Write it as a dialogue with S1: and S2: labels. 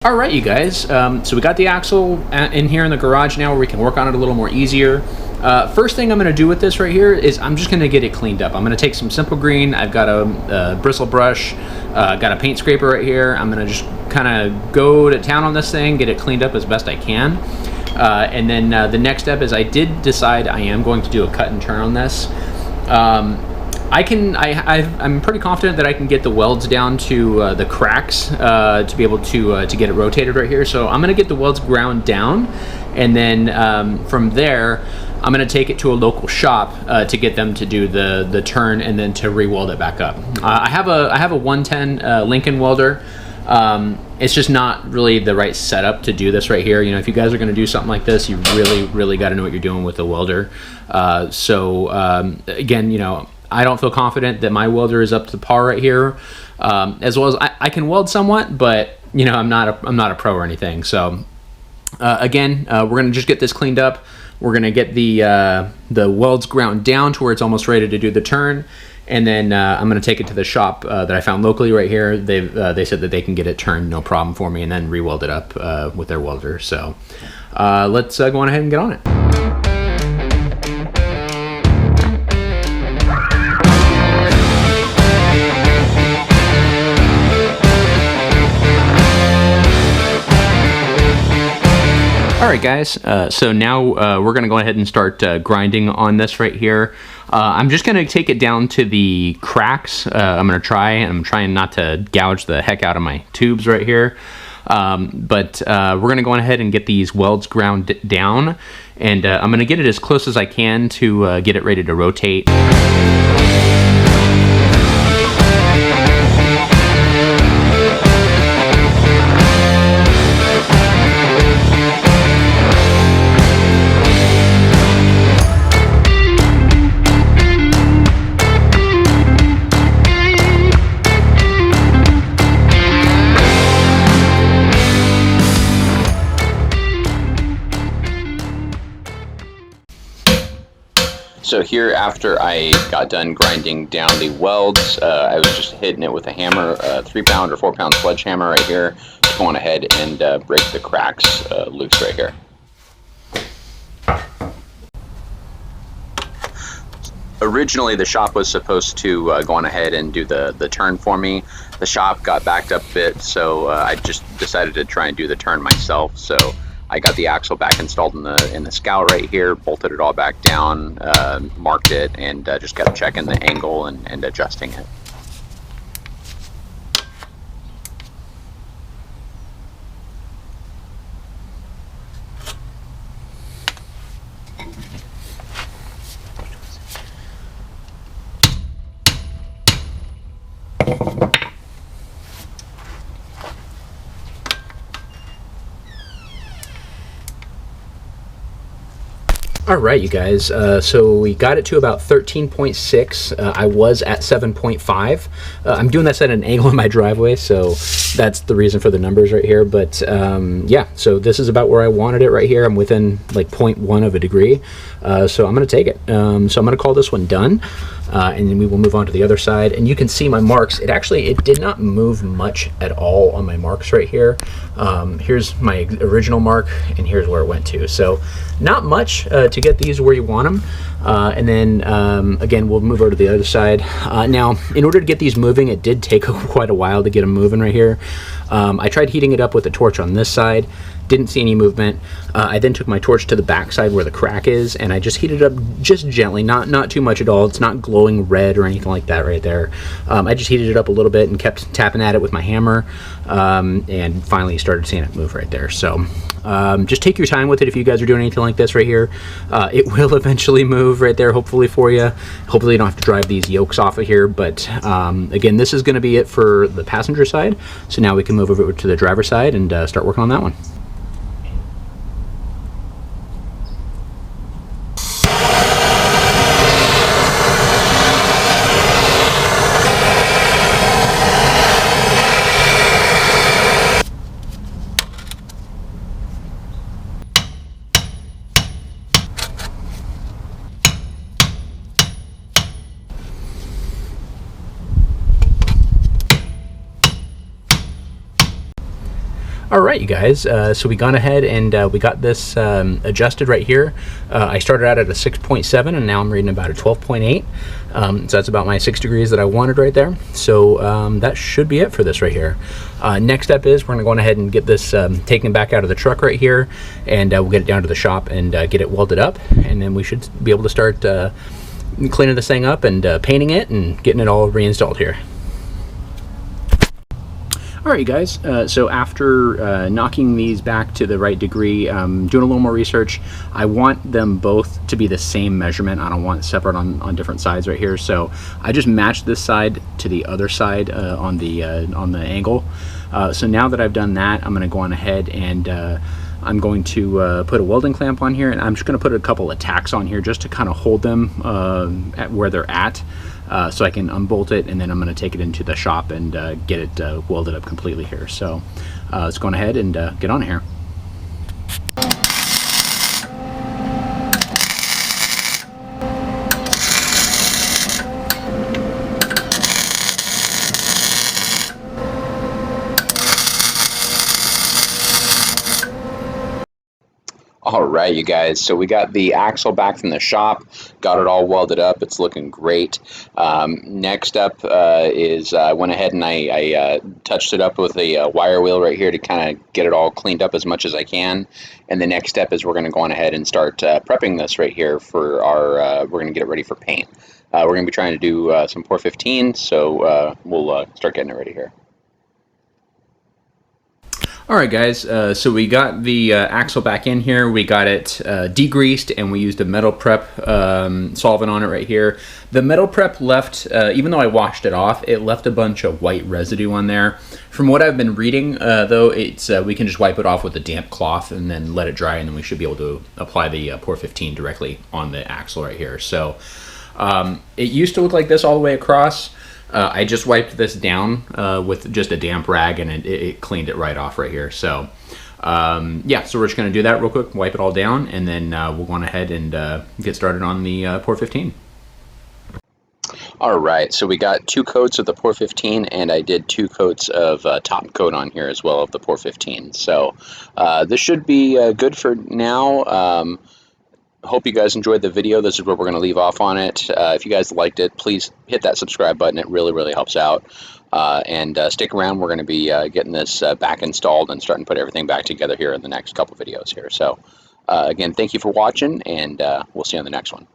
S1: All right, you guys. So we got the axle in here in the garage now where we can work on it a little more easier. First thing I'm going to do with this right here is I'm just going to get it cleaned up. I'm going to take some simple green. I've got a bristle brush, got a paint scraper right here. I'm going to just kind of go to town on this thing, get it cleaned up as best I can. And then the next step is I did decide I am going to do a cut and turn on this. I'm pretty confident that I can get the welds down to the cracks to be able to get it rotated right here. So I'm going to get the welds ground down, and then from there I'm going to take it to a local shop to get them to do the turn and then to re-weld it back up. I have a 110 Lincoln welder. It's just not really the right setup to do this right here. You know, if you guys are going to do something like this, you really got to know what you're doing with the welder. Again, you know, I don't feel confident that my welder is up to par right here. As well as I can weld somewhat, but you know, I'm not a pro or anything. So again, we're gonna just get this cleaned up. We're gonna get the welds ground down to where it's almost ready to do the turn, and then I'm gonna take it to the shop that I found locally right here. They said that they can get it turned no problem for me, and then re-weld it up with their welder. So let's go on ahead and get on it. Alright guys, so now we're going to go ahead and start grinding on this right here. I'm just going to take it down to the cracks. I'm trying not to gouge the heck out of my tubes right here. But we're going to go ahead and get these welds ground down, and I'm going to get it as close as I can to get it ready to rotate. So here, after I got done grinding down the welds, I was just hitting it with a hammer, a 3-pound or 4-pound sledgehammer right here, to go on ahead and break the cracks loose right here. Originally, the shop was supposed to go on ahead and do the turn for me. The shop got backed up a bit, so I just decided to try and do the turn myself. So I got the axle back installed in the scow right here, bolted it all back down, marked it, and just kept checking the angle and adjusting it. All right, you guys, so we got it to about 13.6. I was at 7.5. I'm doing this at an angle in my driveway, so that's the reason for the numbers right here. But yeah, so this is about where I wanted it right here. I'm within like 0.1 of a degree, so I'm going to take it. So I'm going to call this one done, and then we will move on to the other side. And you can see my marks. It did not move much at all on my marks right here. Here's my original mark, and here's where it went to. So not much to get these where you want them. And then again, we'll move over to the other side. Now, in order to get these moving, it did take quite a while to get them moving right here. I tried heating it up with a torch on this side, didn't see any movement. I then took my torch to the back side where the crack is, and I just heated it up just gently, not too much at all. It's not glowing red or anything like that right there. I just heated it up a little bit and kept tapping at it with my hammer, and finally started seeing it move right there. So just take your time with it if you guys are doing anything like this right here. It will eventually move right there, hopefully for you. Hopefully you don't have to drive these yokes off of here, but again, this is going to be it for the passenger side. So now we can move over to the driver's side and start working on that one. All right, you guys, so we gone ahead and we got this adjusted right here. I started out at a 6.7 and now I'm reading about a 12.8. So that's about my 6 degrees that I wanted right there. So that should be it for this right here. Next step is we're gonna go on ahead and get this taken back out of the truck right here, and we'll get it down to the shop and get it welded up, and then we should be able to start cleaning this thing up and painting it and getting it all reinstalled here. All right, you guys, so after knocking these back to the right degree, doing a little more research, I want them both to be the same measurement. I don't want it separate on different sides right here. So I just matched this side to the other side on the angle. So now that I've done that, I'm gonna go on ahead and I'm going to put a welding clamp on here, and I'm just gonna put a couple of tacks on here just to kind of hold them at where they're at. So I can unbolt it, and then I'm going to take it into the shop and get it welded up completely here. So let's go on ahead and get on here.
S2: All right, you guys, so we got the axle back from the shop, got it all welded up. It's looking great. Next up is I went ahead and I touched it up with a wire wheel right here to kind of get it all cleaned up as much as I can. And the next step is we're going to go on ahead and start prepping this right here for our, we're going to get it ready for paint. We're going to be trying to do some pour 15, so we'll start getting it ready here.
S1: All right, guys, so we got the axle back in here. We got it degreased, and we used a metal prep solvent on it right here. The metal prep left, even though I washed it off, it left a bunch of white residue on there. From what I've been reading, though, it's we can just wipe it off with a damp cloth and then let it dry, and then we should be able to apply the pour 15 directly on the axle right here. So it used to look like this all the way across. I just wiped this down with just a damp rag, and it cleaned it right off right here. So yeah, so we're just going to do that real quick, wipe it all down, and then we'll go on ahead and get started on the pour 15.
S2: All right, so we got 2 coats of the pour 15, and I did 2 coats of top coat on here as well of the pour 15. So this should be good for now. Hope you guys enjoyed the video. This is where we're going to leave off on it. If you guys liked it, please hit that subscribe button. It really helps out. And stick around. We're going to be getting this back installed and starting to put everything back together here in the next couple videos here. So again, thank you for watching, and we'll see you on the next one.